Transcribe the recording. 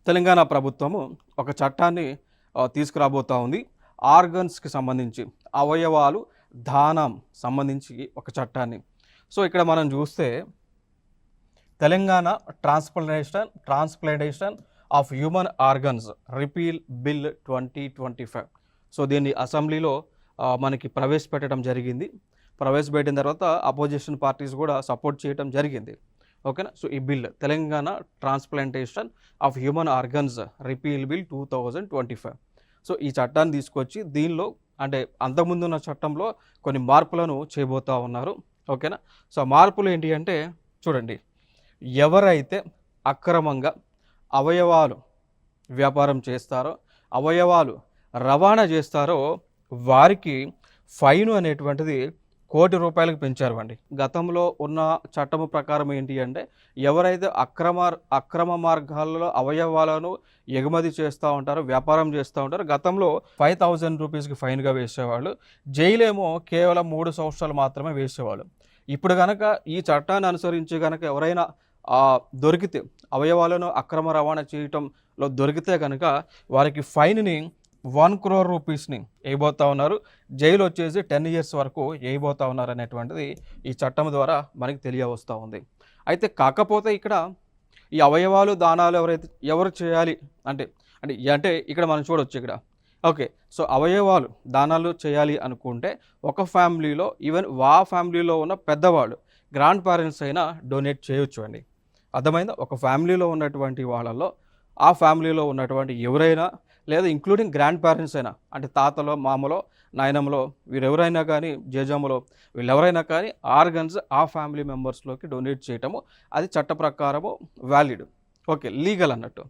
తెలంగాణ ప్రభుత్వము ఒక చట్టాన్ని తీసుకురాబోతా ఉంది. ఆర్గన్స్‌కి సంబంధించి, అవయవాలు దానం సంబంధించి ఒక చట్టాన్ని. సో, ఇక్కడ మనం చూస్తే Telangana transplantation of human organs repeal bill 2025. So, దీన్ని అసెంబ్లీలో మనకి ప్రవేశపెట్టడం జరిగింది. ప్రవేశపెట్టిన తర్వాత అపోజిషన్ పార్టీస్ కూడా సపోర్ట్ చేయడం జరిగింది. ఓకేనా. సో, ఈ bill Telangana transplantation of human organs repeal bill 2025. So, ఈ చట్టాన్ని తీసుకొచ్చి దీనిలో అంటే అంతకుముందున్న చట్టంలో కొన్ని మార్పులను చేయబోతా ఉన్నారు. ఓకేనా. సో, మార్పులు ఏంటి అంటే చూడండి, ఎవరైతే అక్రమంగా అవయవాలు వ్యాపారం చేస్తారో, అవయవాలు రవాణా చేస్తారో వారికి ఫైన్ అనేటువంటిది ₹1,00,00,000 పెంచారు అండి. గతంలో ఉన్న చట్టము ప్రకారం ఏంటి అంటే ఎవరైతే అక్రమ మార్గాల్లో అవయవాలను ఎగుమతి చేస్తూ ఉంటారో, వ్యాపారం చేస్తూ ఉంటారో గతంలో ₹5,000కి ఫైన్గా వేసేవాళ్ళు. జైలేమో కేవలం 3 సంవత్సరాలు మాత్రమే వేసేవాళ్ళు. ఇప్పుడు కనుక ఈ చట్టాన్ని అనుసరించి కనుక ఎవరైనా దొరికితే, అవయవాలను అక్రమ రవాణా చేయటంలో దొరికితే కనుక వారికి ఫైన్ని ₹1,00,00,000ని వేయబోతా ఉన్నారు. జైలు వచ్చేసి 10 years వరకు వేయబోతా ఉన్నారు అనేటువంటిది ఈ చట్టం ద్వారా మనకి తెలియవస్తూ ఉంది. అయితే కాకపోతే ఇక్కడ ఈ అవయవాలు దానాలు ఎవరు చేయాలి అంటే అంటే అంటే ఇక్కడ మనం చూడొచ్చు ఇక్కడ. ఓకే. సో, అవయవాలు దానాలు చేయాలి అనుకుంటే ఒక ఫ్యామిలీలో ఈవెన్ ఫ్యామిలీలో ఉన్న పెద్దవాళ్ళు, గ్రాండ్ పేరెంట్స్ అయినా డొనేట్ చేయొచ్చు అండి. అర్థమైందా? ఒక ఫ్యామిలీలో ఉన్నటువంటి వాళ్ళలో ఆ ఫ్యామిలీలో ఉన్నటువంటి ఎవరైనా లేదా ఇంక్లూడింగ్ గ్రాండ్ పేరెంట్స్ అయినా అంటే తాతలో, మామలో, నాయనమ్మలో వీరెవరైనా కానీ, జేజమ్మలో వీళ్ళెవరైనా కానీ ఆర్గన్స్ ఆ ఫ్యామిలీ మెంబర్స్లోకి డొనేట్ చేయటము అది చట్ట ప్రకారము వ్యాలిడ్. ఓకే. లీగల్ అన్నట్టు.